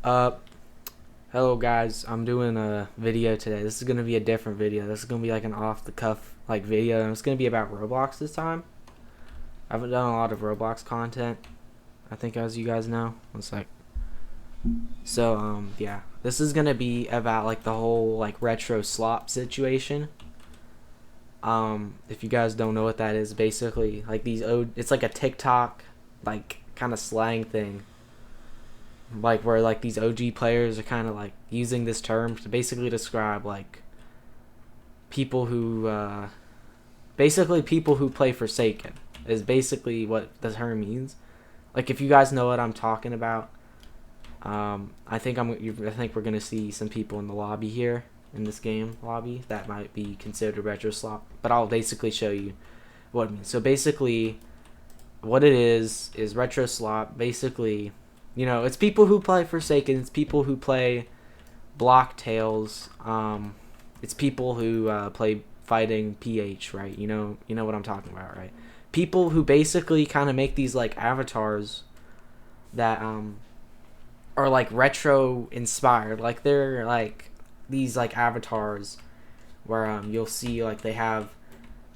Uh, Hello guys, I'm doing a video today. This is gonna be a different video. This is gonna be like an off the cuff like video, and it's gonna be about Roblox this time. I haven't done a lot of Roblox content, I think, as you guys know. It's like, so yeah, this is gonna be about like the whole like retro slop situation. If you guys don't know what that is, basically like it's like a TikTok like kind of slang thing, like where like these OG players are kind of like using this term to basically describe like people who basically people who play Forsaken is basically what the term means. Like if you guys know what I'm talking about, I think we're gonna see some people in the lobby here in this game lobby that might be considered Retroslop, but I'll basically show you what it means. So basically, what it is Retroslop. Basically, you know, it's people who play Forsaken. It's people who play Block Tales. It's people who play Fighting PH, right? You know what I'm talking about, right? People who basically kind of make these like avatars that are like retro inspired. Like they're like these like avatars where you'll see like they have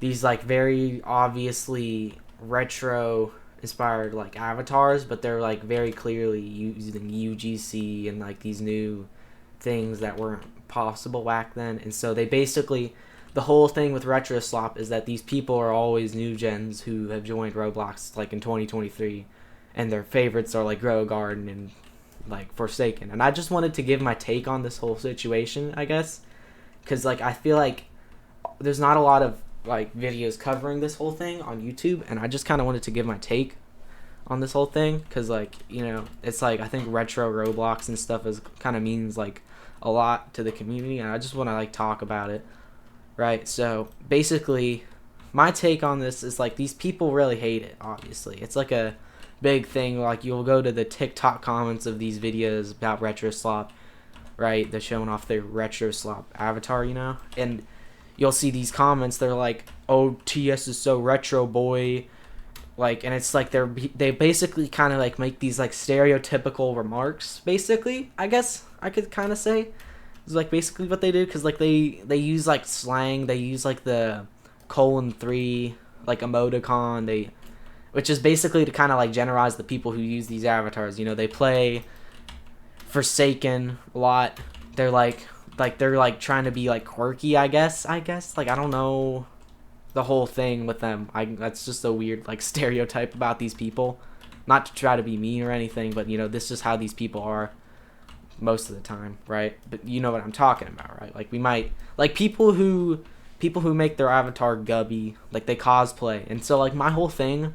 these like very obviously retro inspired like avatars, but they're like very clearly using UGC and like these new things that weren't possible back then. And so they basically, the whole thing with Retroslop is that these people are always new gens who have joined Roblox like in 2023, and their favorites are like Grow Garden and like Forsaken. And I just wanted to give my take on this whole situation, I guess, because like I feel like there's not a lot of like videos covering this whole thing on YouTube, and I just kind of wanted to give my take on this whole thing because like, you know, it's like I think retro Roblox and stuff is kind of means like a lot to the community, and I just want to like talk about it, right? So basically my take on this is like these people really hate it. Obviously it's like a big thing. Like you'll go to the TikTok comments of these videos about Retroslop, right? They're showing off their Retroslop avatar, you know, and you'll see these comments. They're like, "Oh, TS is so retro, boy." Like, and it's like they basically kind of like make these like stereotypical remarks. Basically, I guess I could kind of say is like basically what they do, because like they use like slang. They use like the :3 like emoticon. Which is basically to kind of like generalize the people who use these avatars. You know, they play Forsaken a lot. They're like they're like trying to be like quirky, I guess like I don't know the whole thing with them. That's just a weird like stereotype about these people, not to try to be mean or anything, but you know, this is how these people are most of the time, right? But you know what I'm talking about, right? Like we might like people who make their avatar gubby, like they cosplay. And so like my whole thing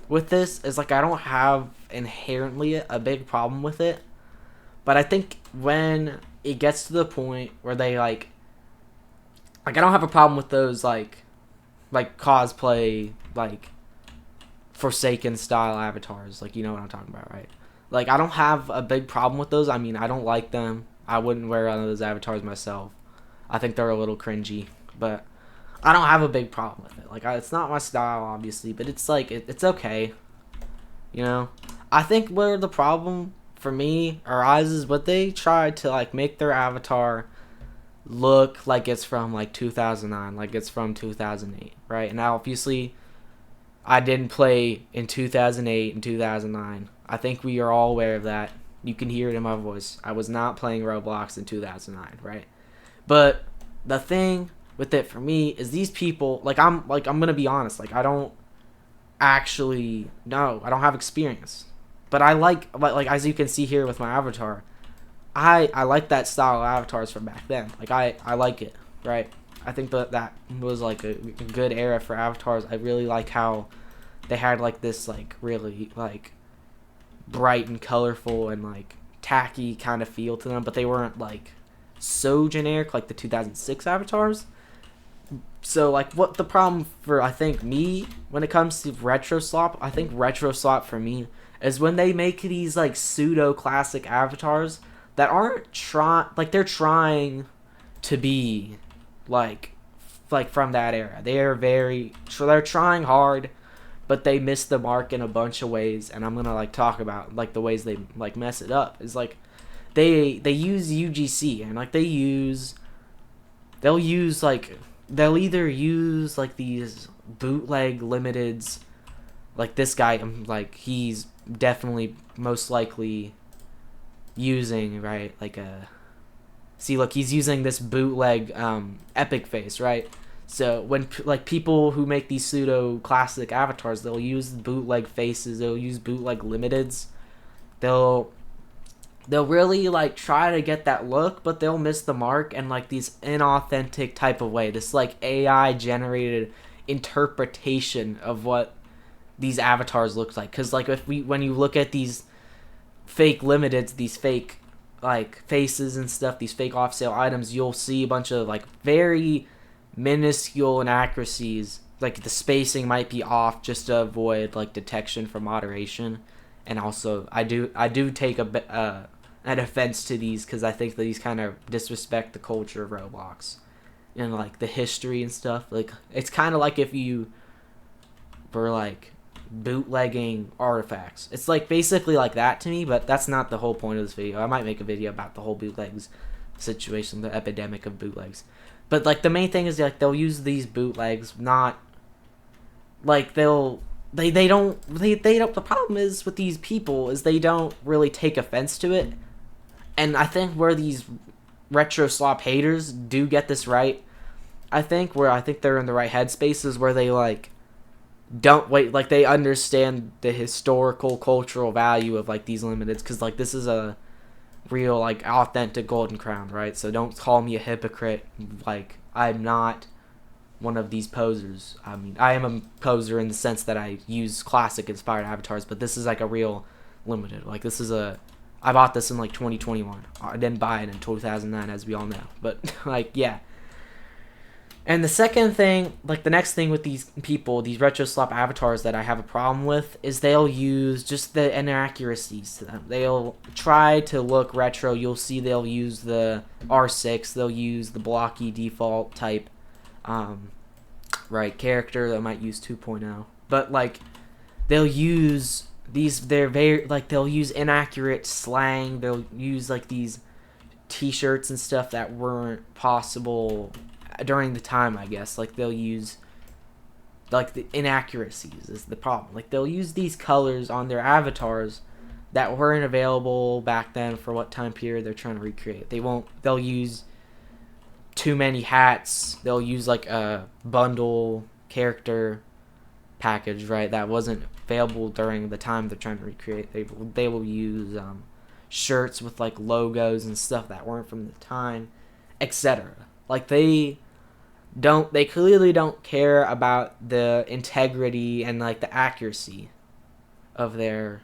with this is like I don't have inherently a big problem with it, but I think when it gets to the point where they like I don't have a problem with those like cosplay like Forsaken style avatars, like you know what I'm talking about, right? Like I don't have a big problem with those. I mean, I don't like them. I wouldn't wear one of those avatars myself. I think they're a little cringy, but I don't have a big problem with it. Like it's not my style, obviously, but it's like it's okay. You know, I think where the problem for me arises, what they tried to like make their avatar look like it's from like 2009, like it's from 2008, right? And now obviously I didn't play in 2008 and 2009. I think we are all aware of that. You can hear it in my voice. I was not playing Roblox in 2009, right? But the thing with it for me is these people, I'm gonna be honest, like I don't actually know, I don't have experience, but I like as you can see here with my avatar, I like that style of avatars from back then. Like I like it, right? I think that was like a good era for avatars. I really like how they had like this like really like bright and colorful and like tacky kind of feel to them, but they weren't like so generic like the 2006 avatars. So like what the problem for I think me when it comes to Retroslop, I think Retroslop for me is when they make these like pseudo classic avatars that aren't they're trying to be like from that era. They're trying hard but they miss the mark in a bunch of ways, and I'm gonna like talk about like the ways they like mess it up. Is like they use UGC, and like they'll either use like these bootleg limiteds, like this guy, like he's definitely most likely using, right, like a, see, look, he's using this bootleg epic face, right? So when like people who make these pseudo classic avatars, they'll use bootleg faces, they'll use bootleg limiteds, they'll really like try to get that look, but they'll miss the mark in like these inauthentic type of way, this like AI generated interpretation of what these avatars look like. Because like when you look at these fake limiteds, these fake like faces and stuff, these fake off sale items, you'll see a bunch of like very minuscule inaccuracies, like the spacing might be off just to avoid like detection for moderation. And also I do take an offense to these, because I think that these kind of disrespect the culture of Roblox and like the history and stuff. Like it's kind of like if you were like bootlegging artifacts. It's like basically like that to me, but that's not the whole point of this video. I might make a video about the whole bootlegs situation, the epidemic of bootlegs. But like the main thing is like they'll use these bootlegs, not like they don't the problem is with these people is they don't really take offense to it. And I think where these Retroslop haters do get this right, I think they're in the right headspaces, where they like don't wait, like they understand the historical cultural value of like these limiteds, because like this is a real like authentic golden crown, right? So don't call me a hypocrite. Like I'm not one of these posers. I mean, I am a poser in the sense that I use classic inspired avatars, but this is like a real limited. Like this is I bought this in like 2021. I didn't buy it in 2009, as we all know. But like, yeah. And the second thing, like the next thing with these people, these Retroslop avatars that I have a problem with, is they'll use just the inaccuracies to them. They'll try to look retro. You'll see they'll use the R6. They'll use the blocky default type, right, character. They might use 2.0. But like, they'll use these, they're very, like they'll use inaccurate slang. They'll use like these t-shirts and stuff that weren't possible during the time, I guess. Like they'll use like the inaccuracies is the problem. Like they'll use these colors on their avatars that weren't available back then for what time period they're trying to recreate. They'll use too many hats. They'll use like a bundle character package, right, that wasn't available during the time they're trying to recreate. They will use shirts with like logos and stuff that weren't from the time, etc. Like they clearly don't care about the integrity and like the accuracy of their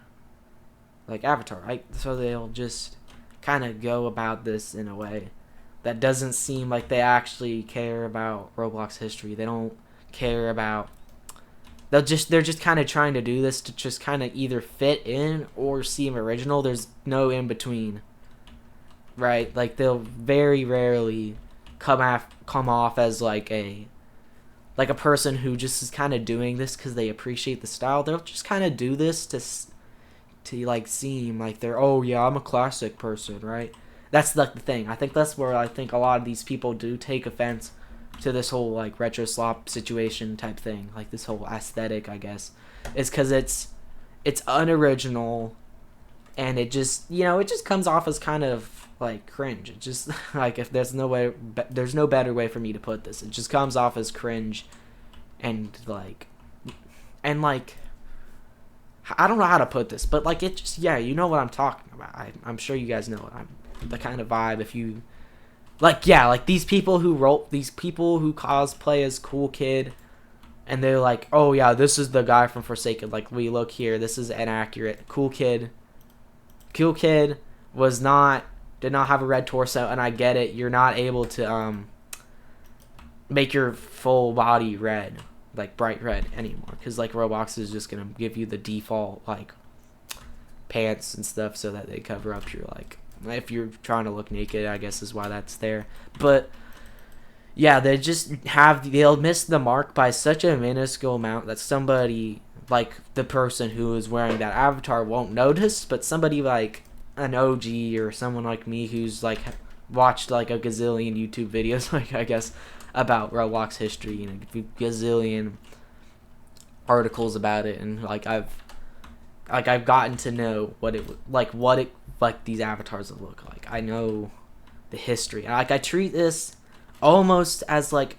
like avatar, right? So they'll just kind of go about this in a way that doesn't seem like they actually care about Roblox history. They don't care about, they're just kind of trying to do this to just kind of either fit in or seem original. There's no in between, right? Like they'll very rarely come off as like a person who just is kind of doing this because they appreciate the style. They'll just kind of do this to like seem like they're, oh yeah, I'm a classic person, right? That's like the thing. I think that's where I think a lot of these people do take offense to this whole like Retroslop situation type thing, like this whole aesthetic, I guess, is because it's unoriginal, and it just, it just comes off as kind of like cringe. It just like, if there's no better way for me to put this, it just comes off as cringe, and like I don't know how to put this, but like it just, yeah, you know what I'm talking about. I'm sure you guys know it. I'm the kind of vibe, if you like, yeah, like these people who cosplay as Cool Kid, and they're like, oh yeah, this is the guy from Forsaken. Like, we look here, this is inaccurate. Cool Kid did not have a red torso, and I get it. You're not able to make your full body red, like bright red anymore, because like Roblox is just gonna give you the default like pants and stuff so that they cover up your, like, if you're trying to look naked, I guess is why that's there. But yeah, they'll miss the mark by such a minuscule amount that somebody like the person who is wearing that avatar won't notice, but somebody like an OG or someone like me who's like watched like a gazillion YouTube videos, like I guess, about Roblox history and a gazillion articles about it, and like I've gotten to know what these avatars would look like. I know the history. Like I treat this almost as like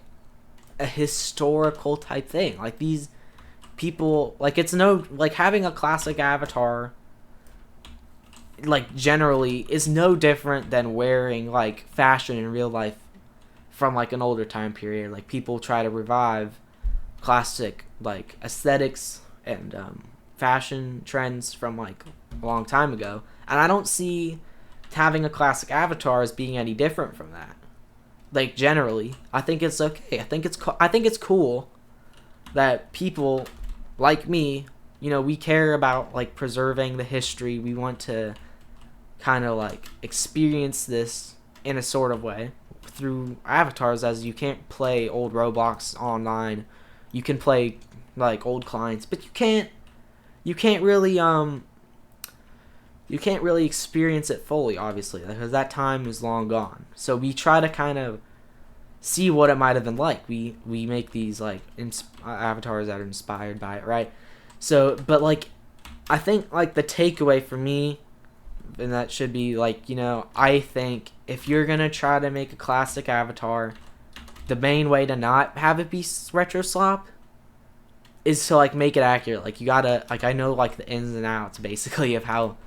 a historical type thing. Like these people, like it's no like having a classic avatar like generally is no different than wearing like fashion in real life from like an older time period. Like people try to revive classic like aesthetics and fashion trends from like a long time ago, and I don't see having a classic avatar as being any different from that. Like generally, I think it's okay. I think it's cool that people like me, you know, we care about like preserving the history. We want to kind of like experience this in a sort of way through avatars, as you can't play old Roblox online. You can play like old clients, but you can't really experience it fully, obviously, because that time is long gone. So we try to kind of see what it might have been like. We make these like avatars that are inspired by it, right? So, but like, I think like the takeaway for me, and that should be like, you know, I think if you're gonna try to make a classic avatar, the main way to not have it be Retroslop is to like make it accurate. Like you gotta, like I know like the ins and outs basically of how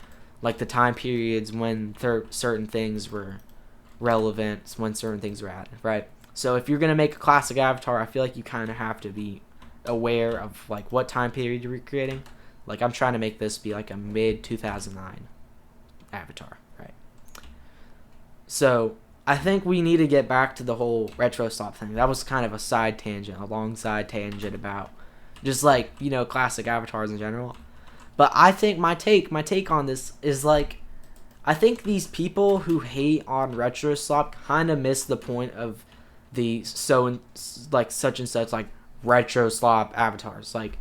like the time periods when certain things were relevant, when certain things were added, right? So if you're gonna make a classic avatar, I feel like you kind of have to be aware of like what time period you're recreating. Like I'm trying to make this be like a mid 2009 avatar, right? So I think we need to get back to the whole Retroslop thing. That was kind of a side tangent, a long side tangent about just like, you know, classic avatars in general. But I think my take on this is like, I think these people who hate on Retroslop kind of miss the point of the like such and such like Retroslop avatars, like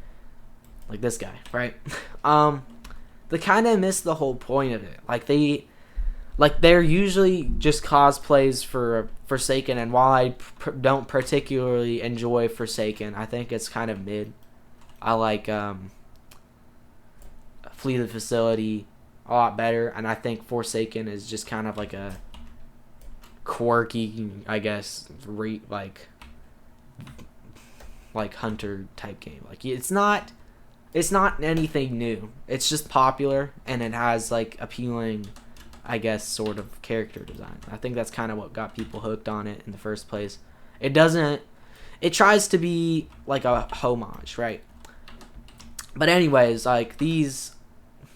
this guy, right? They kind of miss the whole point of it. Like they're usually just cosplays for Forsaken, and while I don't particularly enjoy Forsaken, I think it's kind of mid. I like Flee the Facility a lot better, and I think Forsaken is just kind of like a quirky, I guess, like hunter type game. Like it's not anything new. It's just popular, and it has like appealing, I guess, sort of character design. I think that's kind of what got people hooked on it in the first place. It tries to be like a homage, right? But anyways, like these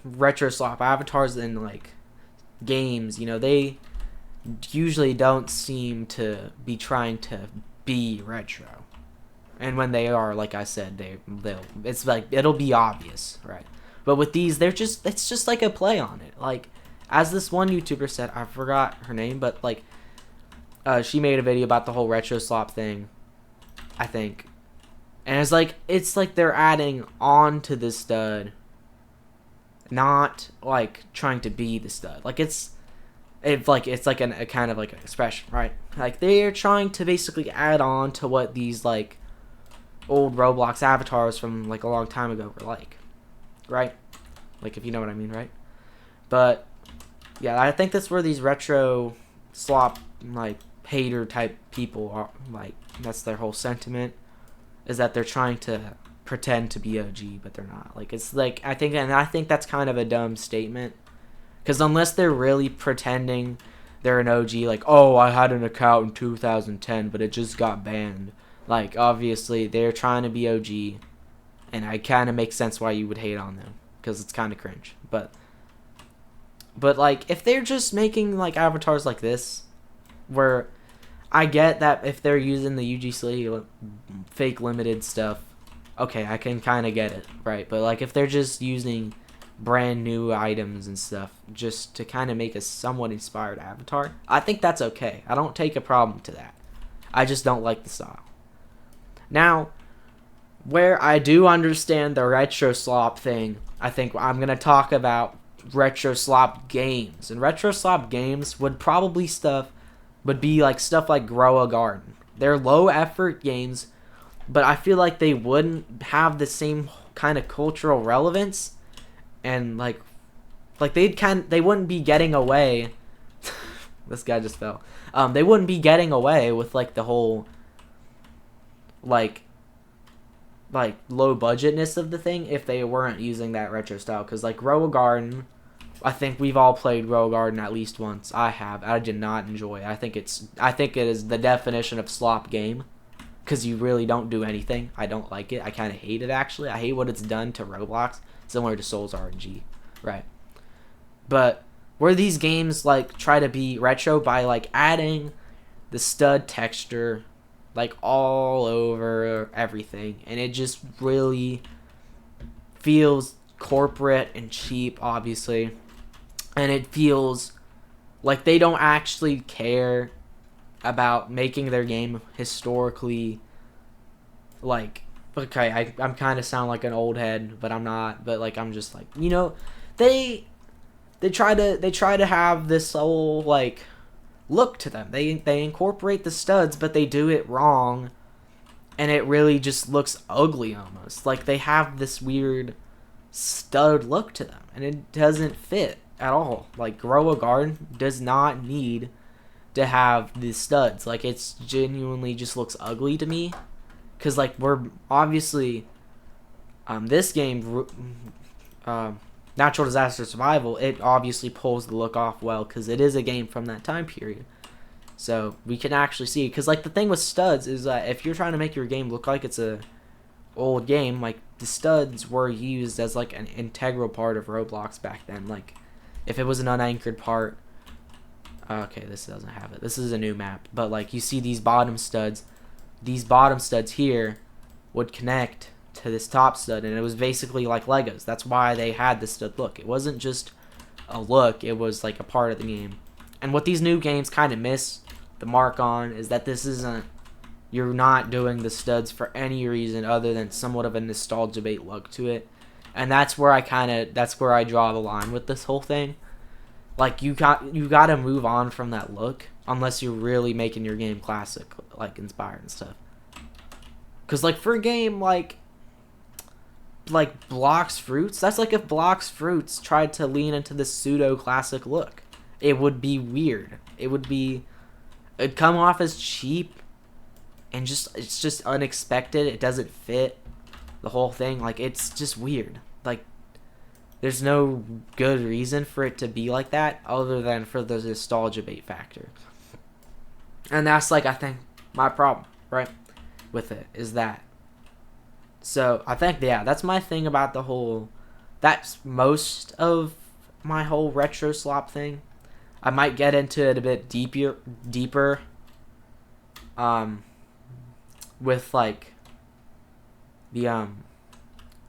Retroslop avatars in like games, you know, they usually don't seem to be trying to be retro. And when they are, like I said, it's like it'll be obvious, right? But with these, it's just like a play on it. Like as this one YouTuber said, I forgot her name, but like she made a video about the whole Retroslop thing, I think. And it's like they're adding on to the stud, not like trying to be the stud. Like it's like a kind of like an expression, right? Like they're trying to basically add on to what these like old Roblox avatars from like a long time ago were like, right? Like if you know what I mean, right? But yeah, I think that's where these retro slop like hater type people are, like that's their whole sentiment, is that they're trying to pretend to be OG, but they're not. Like it's like I think that's kind of a dumb statement, because unless they're really pretending they're an OG, like, oh, I had an account in 2010 but it just got banned, like obviously they're trying to be OG, and I kind of make sense why you would hate on them, because it's kind of cringe. But like if they're just making like avatars like this, where I get that if they're using the UGC fake limited stuff, okay, I can kind of get it, right? But like if they're just using brand new items and stuff just to kind of make a somewhat inspired avatar, I think that's okay. I don't take a problem to that. I just don't like the style. Now, Where I do understand the Retroslop thing, I think I'm going to talk about Retroslop games. And Retroslop games would probably be like stuff like Grow a Garden. They're low effort games, but I feel like they wouldn't have the same kind of cultural relevance, and they wouldn't be getting away. This guy just fell. They wouldn't be getting away with like the whole like low budgetness of the thing if they weren't using that retro style. Because like Grow a Garden, I think we've all played Grow a Garden at least once. I have. I did not enjoy it. I think it is the definition of slop game, because you really don't do anything. I don't like it. I kind of hate it, actually. I hate what it's done to Roblox, similar to Souls RNG, right? But where these games like try to be retro by like adding the stud texture like all over everything, and it just really feels corporate and cheap, obviously, and it feels like they don't actually care about making their game historically, like, okay, I'm kind of sound like an old head, but I'm not, but like I'm just like, they try to have this whole like look to them. They incorporate the studs, but they do it wrong, and it really just looks ugly almost. Like they have this weird stud look to them, and it doesn't fit at all. Like Grow a Garden does not need to have these studs. Like it's genuinely just looks ugly to me, because like we're obviously this game Natural Disaster Survival, it obviously pulls the look off well because it is a game from that time period. So we can actually see, because like the thing with studs is that if you're trying to make your game look like it's a old game, like the studs were used as like an integral part of Roblox back then. Like if it was an unanchored part, okay, this doesn't have it. This is a new map, but like you see these bottom studs here would connect to this top stud, and it was basically like Legos. That's why they had the stud look. It wasn't just a look, it was like a part of the game. And what these new games kind of miss the mark on is that you're not doing the studs for any reason other than somewhat of a nostalgia bait look to it. And that's where I draw the line with this whole thing. Like you got to move on from that look unless you're really making your game classic, like inspired and stuff. Cuz like for a game like Blocks Fruits, that's like if Blocks Fruits tried to lean into this pseudo classic look. It would be weird. It'd come off as cheap, and it's just unexpected. It doesn't fit the whole thing. Like it's just weird. Like there's no good reason for it to be like that other than for the nostalgia bait factor. And that's like I think my problem, right, with it is that. So I think that's my thing about the whole. That's most of my whole Retroslop thing. I might get into it a bit deeper. With like the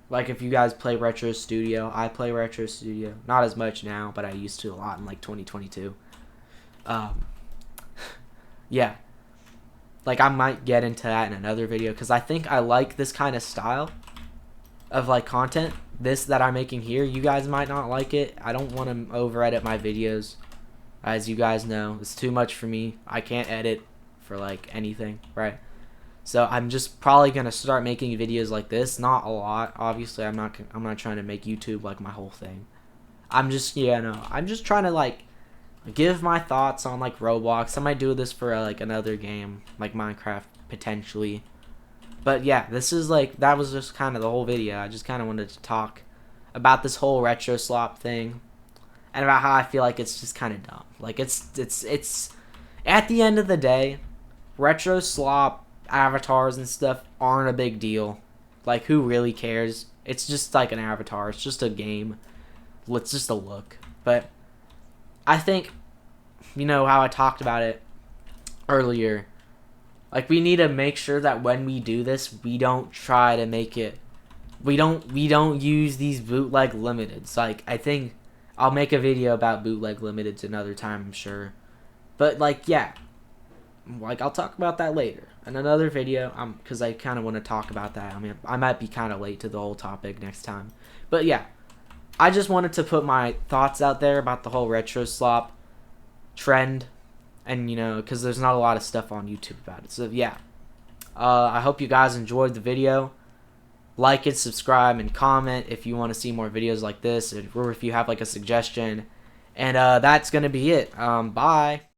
like if you guys play Retro Studio, I play Retro Studio. Not as much now, but I used to a lot in like 2022. Yeah. Like I might get into that in another video, because I think I like this kind of style of like content. This that I'm making here, you guys might not like it. I don't want to over edit my videos. As you guys know, it's too much for me. I can't edit for like anything, right? So I'm just probably gonna start making videos like this. Not a lot, obviously. I'm not trying to make YouTube like my whole thing. I'm just trying to like give my thoughts on like Roblox. I might do this for like another game like Minecraft potentially. But yeah, this is like that was just kind of the whole video. I just kind of wanted to talk about this whole Retroslop thing. And about how I feel like it's just kind of dumb. Like it's at the end of the day, Retroslop avatars and stuff aren't a big deal. Like who really cares? It's just like an avatar. It's just a game. It's just a look. But I think, how I talked about it earlier. Like we need to make sure that when we do this, we don't try to make it. We don't use these bootleg limiteds. Like I think. I'll make a video about bootleg limiteds another time, I'm sure. But, like, yeah. like I'll talk about that later in another video. Because I kind of want to talk about that. I mean, I might be kind of late to the whole topic next time, but yeah, I just wanted to put my thoughts out there about the whole retro slop trend, and because there's not a lot of stuff on YouTube about it. So yeah, I hope you guys enjoyed the video. Like it, subscribe, and comment if you want to see more videos like this, or if you have like a suggestion. And that's gonna be it. Bye.